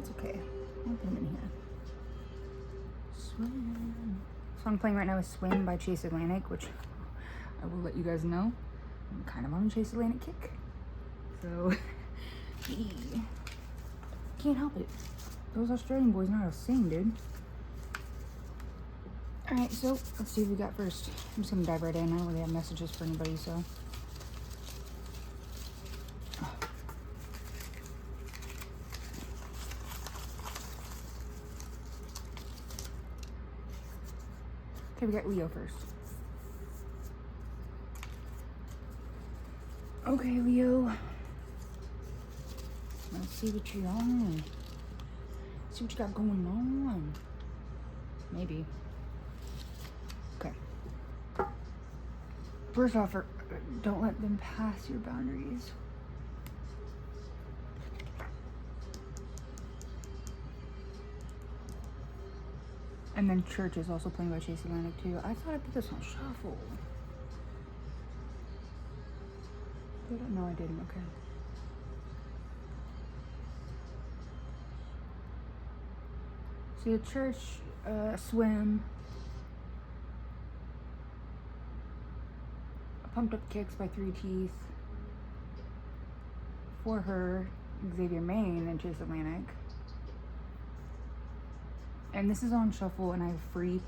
It's okay. I'll put him in here. Swim. The song playing right now is Swim by Chase Atlantic, which I will let you guys know. I'm kind of on a Chase Atlantic kick. So, can't help it. Those Australian boys know how to sing, dude. Alright, so let's see what we got first. I'm just gonna dive right in. I don't really have messages for anybody, so. Okay, we got Leo first. Okay, Leo. Let's see what you're on. See what you got going on. Maybe. Okay. First off, don't let them pass your boundaries. And then Church is also playing by Chase Atlantic too. I thought I put this on shuffle. But no, I didn't. Okay. See, Church, Swim. Pumped Up Kicks by Three Teeth. For Her, Xavier Maine and Chase Atlantic. And this is on shuffle, and I have free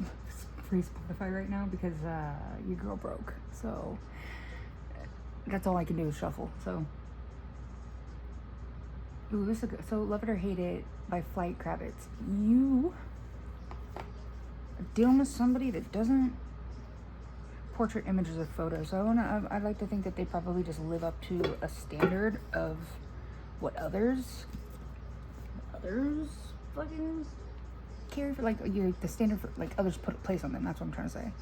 Spotify right now because your girl broke. So that's all I can do is shuffle. So, ooh, this is good. So Love It or Hate It by Flight Kravitz. You are dealing with somebody that doesn't portrait images or photos. So I'd like to think that they probably just live up to a standard of what others fucking carry for, like the standard for, like, others put a place on them. That's what I'm trying to say.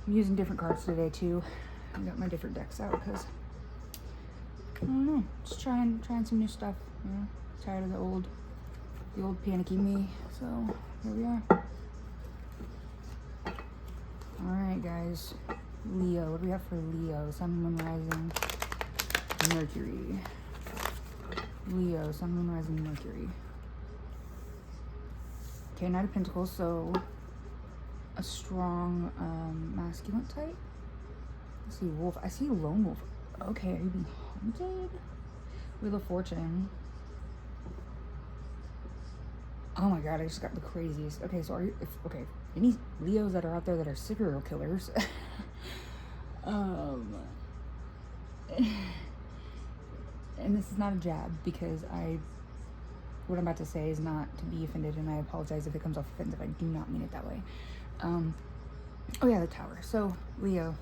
I'm using different cards today too. I got my different decks out because I don't know, just trying some new stuff. You know, tired of the old panicky me. So here we are. All right, guys. Leo. What do we have for Leo? Sun, Moon, Rising, Mercury. Leo. Sun, Moon, Rising, Mercury. Okay, Knight of Pentacles, so a strong masculine type. Let's see, Wolf. I see Lone Wolf. Okay, are you being haunted? Wheel of Fortune. Oh my god, I just got the craziest. Okay, so are you, okay, any Leos that are out there that are serial killers, and this is not a jab, because what I'm about to say is not to be offended, and I apologize if it comes off offensive. I do not mean it that way. Oh yeah, the Tower. So, Leo,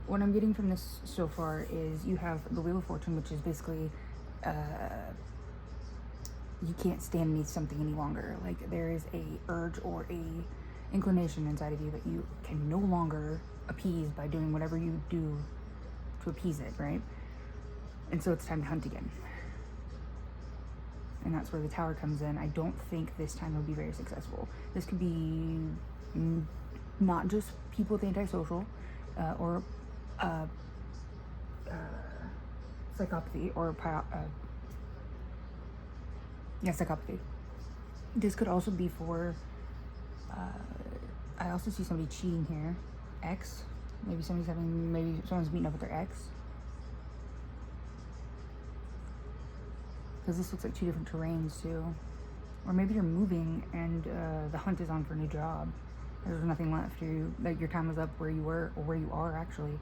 what I'm getting from this so far is you have the Wheel of Fortune, which is basically, you can't stand beneath something any longer. Like, there is a urge or a inclination inside of you that you can no longer appease by doing whatever you do to appease it, right? And so it's time to hunt again. And that's where the Tower comes in. I don't think this time it'll be very successful. This could be not just people with antisocial or psychopathy or psychopathy. This could also be for I also see somebody cheating here. Ex. Maybe someone's meeting up with their ex. Because this looks like two different terrains too. Or maybe you're moving and the hunt is on for a new job. There's nothing left. Like, your time was up where you were, or where you are actually.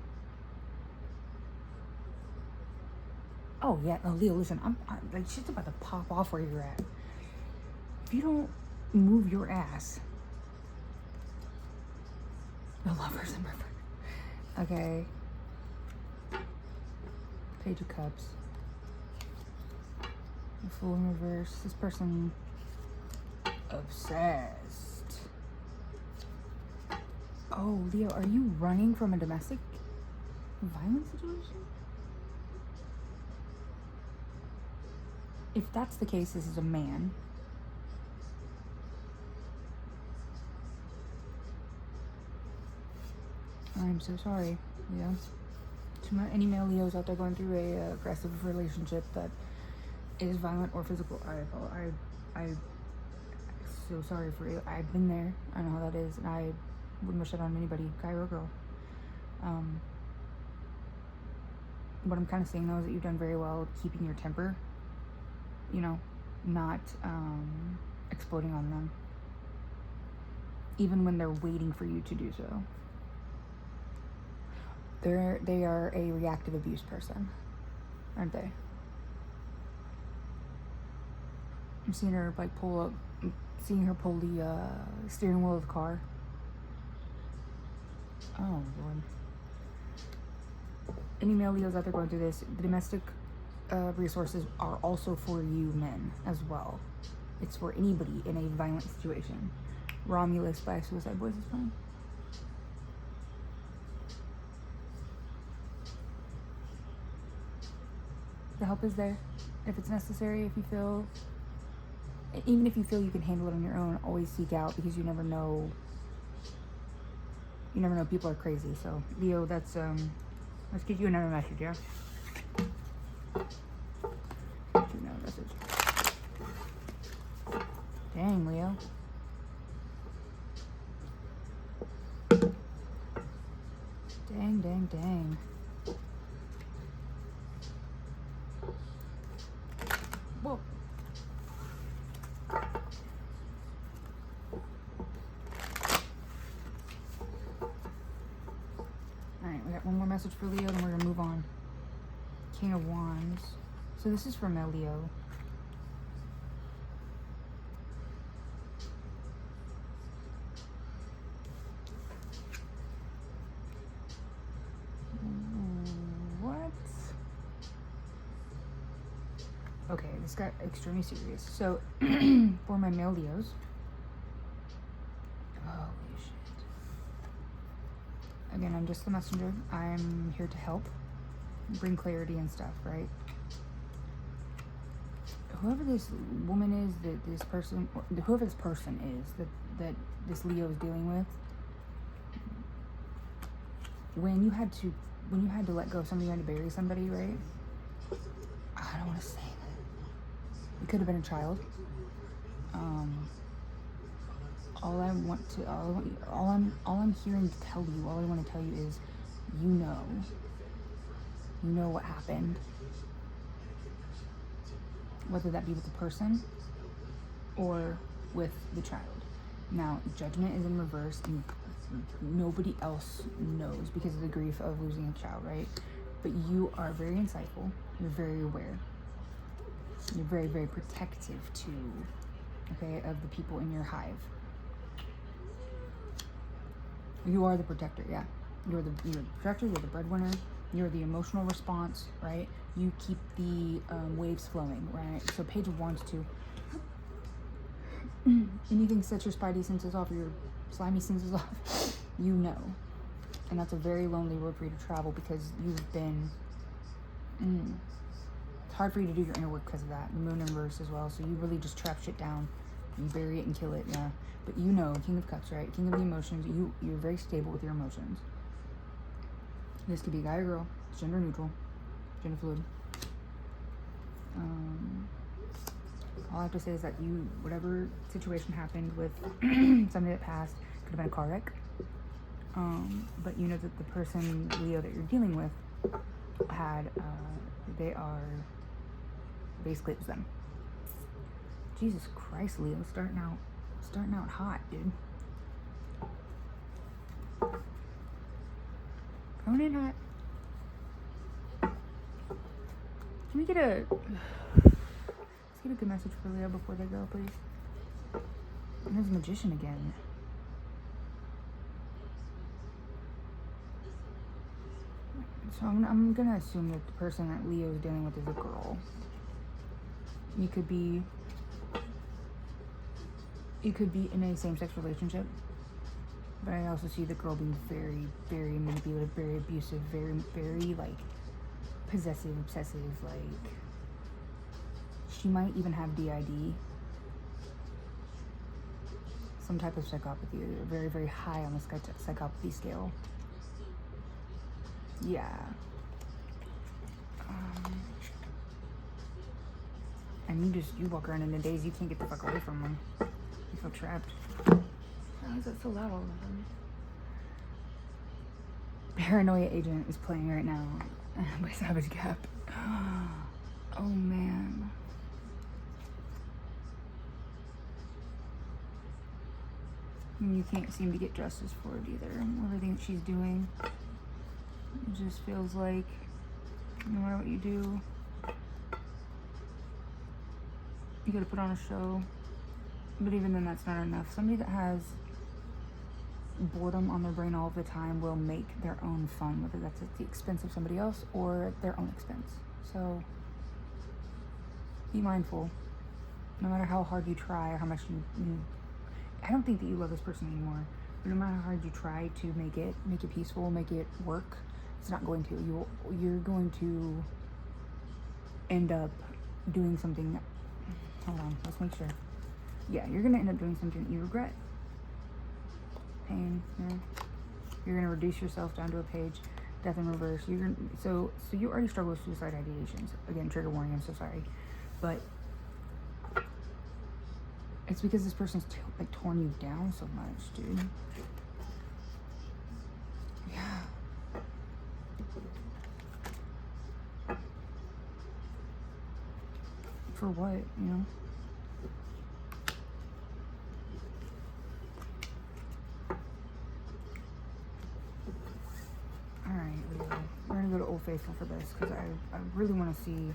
Oh yeah, no, Leo, listen, I'm like, shit's about to pop off where you're at. If you don't move your ass, the Lovers in reverse. Okay. Page of Cups. The Fool in reverse. This person obsessed. Oh, Leo, are you running from a domestic violence situation? If that's the case, this is a man. I'm so sorry, Leo. To any male Leos out there going through a aggressive relationship that is violent or physical, I'm so sorry for you. I've been there. I know how that is, and I wouldn't wish that on anybody, guy or girl. What I'm kind of saying though is that you've done very well keeping your temper, you know, not exploding on them, even when they're waiting for you to do so. They are a reactive abuse person, aren't they? I'm seeing her like pull the steering wheel of the car. Oh Lord. Any male Leos out there going through this, the domestic resources are also for you men as well. It's for anybody in a violent situation. Romulus by Suicide Boys is playing. The help is there if it's necessary. Even if you feel you can handle it on your own, always seek out, because you never know. You never know, people are crazy. So Leo, let's get you another message, yeah? Get you another message. Dang, Leo. Dang. Whoa. Alright, we got one more message for Leo, then we're gonna move on. King of Wands. So this is from Leo. Okay, this got extremely serious. So, for my male Leos. Holy shit. Again, I'm just the messenger. I'm here to help. Bring clarity and stuff, right? Whoever this woman is, whoever this person is that this Leo is dealing with, when you had to let go of somebody, you had to bury somebody, right? I don't want to say that. It could have been a child. All I'm hearing to tell you, all I want to tell you is, you know what happened. Whether that be with the person or with the child. Now, judgment is in reverse, and nobody else knows because of the grief of losing a child, right? But you are very insightful. You're very aware. You're very, very protective too, okay, of the people in your hive. You are the protector, yeah. You're the protector, you're the breadwinner, you're the emotional response, right? You keep the waves flowing, right? So Page of Wands too. Anything sets your spidey senses off, your slimy senses off, you know. And that's a very lonely road for you to travel, because you've been... It's hard for you to do your inner work because of that. The moon in reverse as well. So you really just trap shit down. You bury it and kill it, yeah. But you know, King of Cups, right? King of the emotions. You're very stable with your emotions. This could be a guy or girl. It's gender neutral. Gender fluid. All I have to say is that whatever situation happened with somebody that passed, could have been a car wreck. But you know that the person, Leo, that you're dealing with they are, basically it was them. Jesus Christ, Leo, starting out hot, dude. Coming in hot. Can we get let's get a good message for Leo before they go, please? And there's a Magician again. So I'm gonna assume that the person that Leo is dealing with is a girl. You could be in a same-sex relationship, but I also see the girl being very, very manipulative, very abusive, very, very like possessive, obsessive. Like, she might even have DID, some type of psychopathy, very, very high on the psychopathy scale. Yeah. And you walk around in a daze, you can't get the fuck away from them. You feel trapped. Why is that so loud all of a sudden? Paranoia Agent is playing right now by Savage Gap. Oh man. And you can't seem to get justice for it either. Everything that she's doing, it just feels like no matter what you do, you gotta put on a show. But even then, that's not enough. Somebody that has boredom on their brain all the time will make their own fun, whether that's at the expense of somebody else or at their own expense. So be mindful. No matter how hard you try or how much you I don't think that you love this person anymore, but no matter how hard you try to make it peaceful, make it work, it's not going to. You're going to end up doing something. Hold on, let's make sure. Yeah, you're gonna end up doing something that you regret. Pain. Yeah. You're gonna reduce yourself down to a page. Death in reverse. So you already struggle with suicide ideations. Again, trigger warning. I'm so sorry, but it's because this person's torn you down so much, dude. Yeah. For what, you know? Alright, Leo. We're gonna go to Old Faithful for this because I really want to see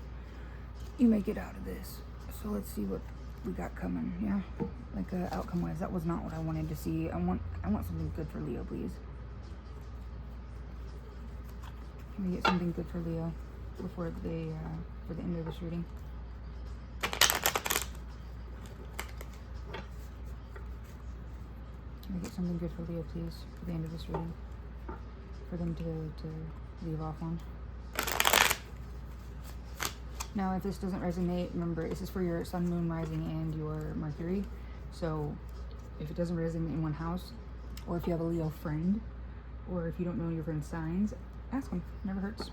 you make it out of this. So let's see what we got coming, yeah? Like outcome-wise, that was not what I wanted to see. I want something good for Leo, please. Can we get something good for Leo before for the end of this reading? Can we get something good for Leo, please, for the end of this reading? For them to leave off on. Now, if this doesn't resonate, remember, this is for your sun, moon, rising, and your Mercury. So, if it doesn't resonate in one house, or if you have a Leo friend, or if you don't know your friend's signs, ask them. Never hurts.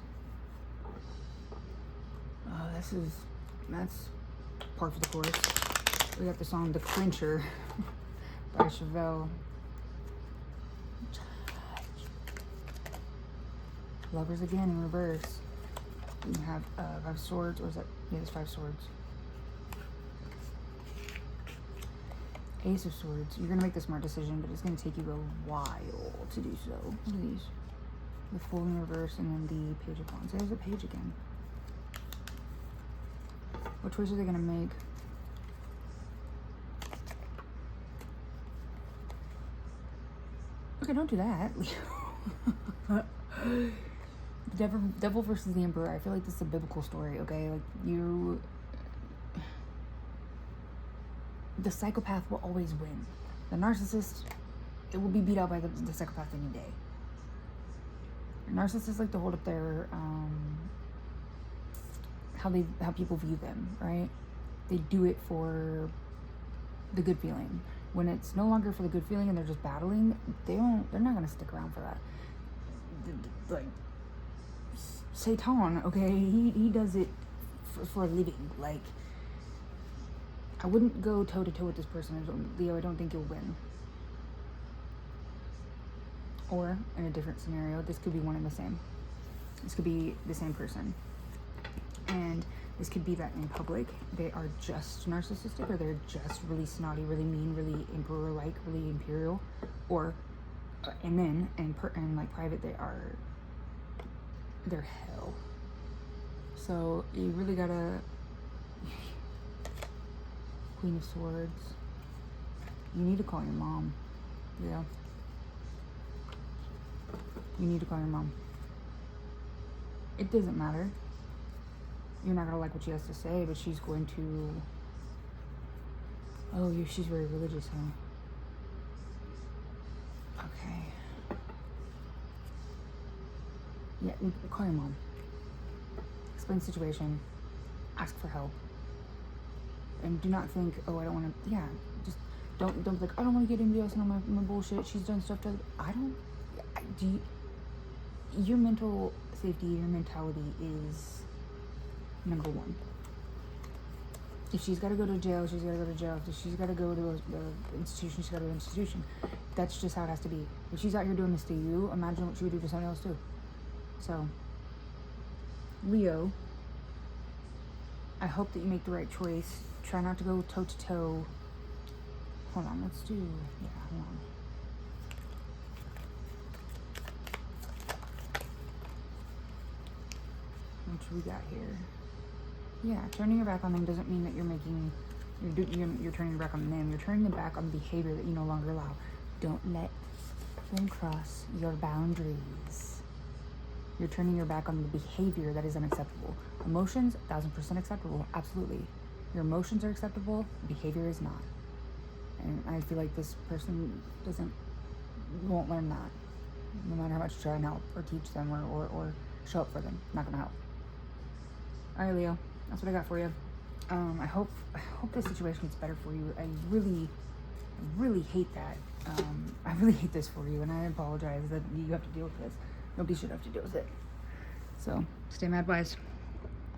That's par for the course. We got the song "The Clincher" by Chevelle. Lovers again in reverse. You have 5 swords, or is that? Yeah, it's 5 swords. Ace of Swords. You're gonna make the smart decision, but it's gonna take you a while to do so. What are these? The Fool in reverse, and then the Page of Wands. There's a page again. What choice are they gonna make? Okay, don't do that, Leo. Devil versus the Emperor. I feel like this is a biblical story, okay? Like, the psychopath will always win. The narcissist, it will be beat out by the psychopath any day. Narcissists like to hold up their, how people view them, right? They do it for the good feeling. When it's no longer for the good feeling and they're just battling, they're not gonna stick around for that. Like, Satan, okay, he does it for a living. Like, I wouldn't go toe to toe with this person. Leo, I don't think you'll win. Or in a different scenario, this could be one and the same. This could be the same person, and this could be that in public they are just narcissistic, or they're just really snotty, really mean, really emperor-like, really imperial, or and then in like private they're hell. So you really gotta. Queen of Swords. You need to call your mom. Yeah. You need to call your mom. It doesn't matter. You're not gonna like what she has to say, but she's going to. Oh, she's very religious, huh? Okay. Yeah, call your mom. Explain the situation. Ask for help. And do not think, oh, I don't want to. Yeah, just don't be like, I don't want to get anybody else in on my bullshit. She's done stuff to. Your mental safety, your mentality is number one. If she's got to go to jail, she's got to go to jail. If she's got to go to the institution, she's got to go to the institution. That's just how it has to be. If she's out here doing this to you, imagine what she would do to somebody else too. So, Leo, I hope that you make the right choice. Try not to go toe to toe. Hold on, let's do, yeah, hold on. What we got here? Yeah, turning your back on them doesn't mean that you're turning your back on them. You're turning your back on the behavior that you no longer allow. Don't let them cross your boundaries. You're turning your back on the behavior that is unacceptable. Emotions, 1000% acceptable, absolutely. Your emotions are acceptable, behavior is not. And I feel like this person won't learn that. No matter how much you try and help or teach them or show up for them, not gonna help. All right, Leo, that's what I got for you. I hope this situation gets better for you. I really hate that. I really hate this for you, and I apologize that you have to deal with this. Nobody should have to deal with it. So, stay Madwyze.